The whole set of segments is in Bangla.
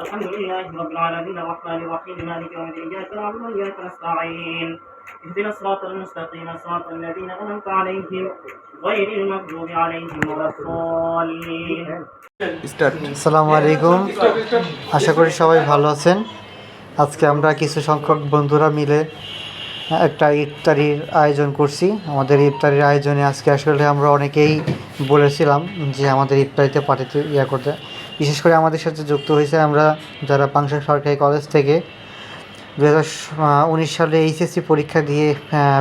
الحمد لله رب العالمين الرحمن الرحيم مالك يوم الدين إياك نعبد وإياك نستعين اهدنا الصراط المستقيم صراط الذين أنعمت عليهم غير المغضوب عليهم ولا الضالين আসসালামু আলাইকুম। আশা করি সবাই ভালো আছেন। আজকে আমরা কিছু সংখ্যক বন্ধুরা মিলে একটা ইফতারির আয়োজন করছি। আমাদের ইফতারির আয়োজনে আজকে আসলে আমরা অনেকেই বলেছিলাম যে আমাদের ইফতারিতে পার্টিতে করতে। বিশেষ করে আমাদের সাথে যুক্ত হয়েছে আমরা যারা পাংশা সরকারি কলেজ থেকে 2019 সালে এইচএসসি পরীক্ষা দিয়ে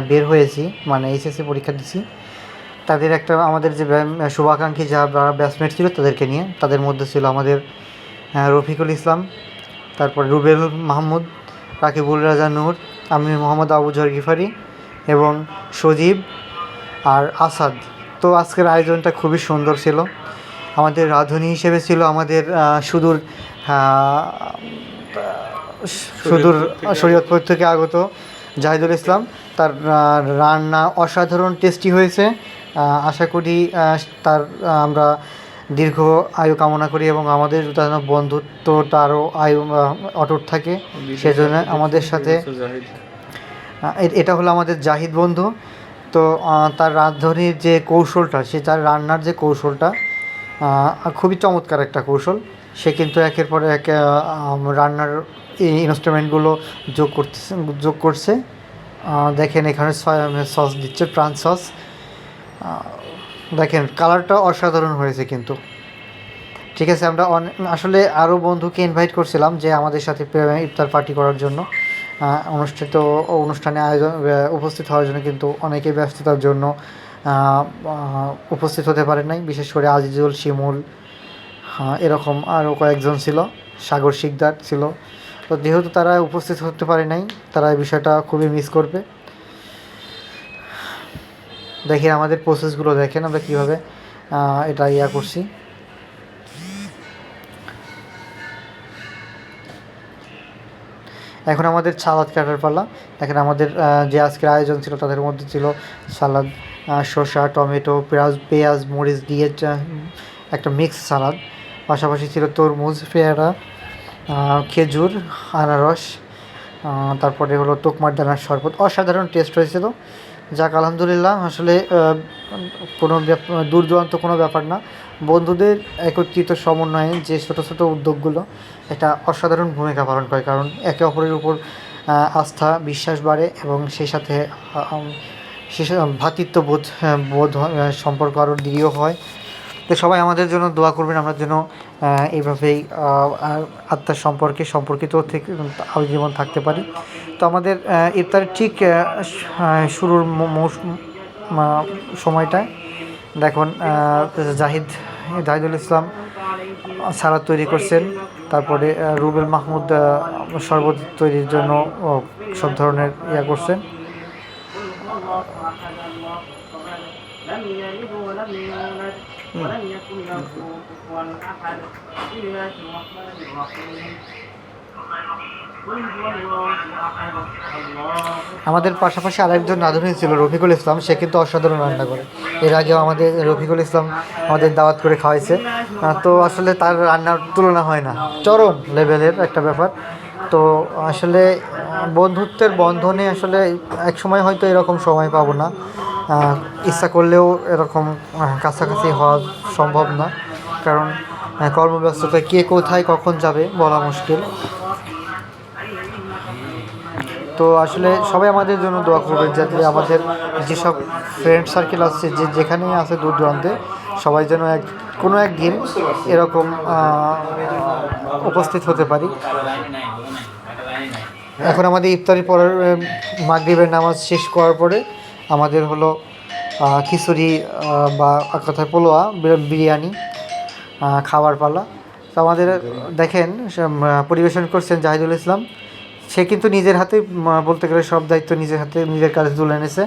বের হয়েছি, মানে এইচএসসি পরীক্ষা দিছি। তাদের একটা আমাদের যে শুভাকাঙ্ক্ষী যারা ব্যাচমেট ছিল তাদেরকে নিয়ে, তাদের মধ্যে ছিল আমাদের রফিকুল ইসলাম, তারপর রুবেল মাহমুদ, রাকিবুল রাজা নূর, আমি মোহাম্মদ আবু জর গিফারি এবং সজীব আর আসাদ। তো আজকের আয়োজনটা খুবই সুন্দর ছিল। আমাদের রাঁধুনি হিসেবে ছিল আমাদের সুদূর শরীয়তপুর থেকে আগত জাহিদুল ইসলাম। তার রান্না অসাধারণ টেস্টি হয়েছে। আশা করি তার আমরা দীর্ঘ আয়ু কামনা করি এবং আমাদের যেন বন্ধুত্বটা আরও আয়ু অটুট থাকে, সেজন্য আমাদের সাথে এটা হলো আমাদের জাহিদ বন্ধু। তো তার রাঁধুনির যে কৌশলটা, তার রান্নার যে কৌশলটা খুবই চমৎকার একটা কৌশল। সে কিন্তু একের পর এক রান্নার ইনস্ট্রুমেন্টগুলো যোগ করছে। দেখেন এখানে সস দিচ্ছে, প্রাণ সস। দেখেন কালারটা অসাধারণ হয়েছে কিন্তু। ঠিক আছে, আমরা আসলে আরও বন্ধুকে ইনভাইট করছিলাম যে আমাদের সাথে ইফতার পার্টি করার জন্য অনুষ্ঠানে উপস্থিত হওয়ার জন্য, কিন্তু অনেকেই ব্যস্ততার জন্য উপস্থিত হতে পারে নাই। বিশেষ করে আজিজুল, শিমুল, এরকম আরও কয়েকজন ছিল, সাগর শিকদার ছিল। তো যেহেতু তারা উপস্থিত হতে পারে নাই, তারা এই বিষয়টা খুবই মিস করবে। দেখেন আমাদের প্রসেসগুলো, দেখেন আমরা কীভাবে এটা করছি। এখন আমাদের সালাদ কাটার পালা। দেখেন আমাদের যে আজকের আয়োজন ছিল তাদের মধ্যে ছিল সালাদ, শসা, টমেটো, পেঁয়াজ, মরিচ দিয়ে একটা মিক্স সালাদ। পাশাপাশি ছিল তরমুজ, পেয়ারা, খেজুর, আনারস, তারপরে হলো তোকমার দানার শরবত। অসাধারণ টেস্ট হয়েছিল। যাক আলহামদুলিল্লাহ, আসলে কোনো দূর দূরান্ত কোনো ব্যাপার না, বন্ধুদের একত্রিত সমন্বয়ে যে ছোটো ছোটো উদ্যোগগুলো এটা অসাধারণ ভূমিকা পালন করে, কারণ একে অপরের উপর আস্থা, বিশ্বাস বাড়ে এবং সেই সাথে ভ্রাতৃত্ববোধ সম্পর্ক আরও দৃঢ় হয়। তো সবাই আমাদের জন্য দোয়া করবেন, আমরা যেন এইভাবেই আত্মার সম্পর্কিত থেকে আজীবন থাকতে পারি। তো আমাদের ইফতারের ঠিক শুরুর সময়টায় দেখুন জাহিদুল ইসলাম সালাদ তৈরি করছেন, তারপরে রুবেল মাহমুদ শরবত তৈরির জন্য সব ধরনের করছেন। আমাদের পাশাপাশি আরেকজন রাঁধুনি ছিল রফিকুল ইসলাম, সে কিন্তু অসাধারণ রান্না করে। এর আগেও আমাদের রফিকুল ইসলাম আমাদের দাওয়াত করে খাওয়াইছে। তো আসলে তার রান্নার তুলনা হয় না, চরম লেভেলের একটা ব্যাপার। তো আসলে বন্ধুত্বের বন্ধনে আসলে এক সময় হয়তো এরকম সময় পাবো না, ইচ্ছা করলেও এরকম কাছাকাছি হওয়া সম্ভব না, কারণ কর্মব্যস্ততা কে কোথায় কখন যাবে বলা মুশকিল। তো আসলে সবাই আমাদের জন্য দোয়া করবেন যাতে আমাদের যেসব ফ্রেন্ড সার্কেল আছে, যেখানেই আছে দূর দূরান্তে, সবাই যেন কোনো একদিন এরকম উপস্থিত হতে পারি। এখন আমাদের ইফতারি পরের মাগরিবের নামাজ শেষ করার পরে আমাদের হলো খিচুড়ি বা কথায় পোলোয়া, বিরিয়ানি খাবার পালা। তো আমাদের দেখেন পরিবেশন করছেন জাহিদুল ইসলাম। সে কিন্তু নিজের হাতে বলতে গেলে সব দায়িত্ব নিজের কাছে তুলে এনেছে।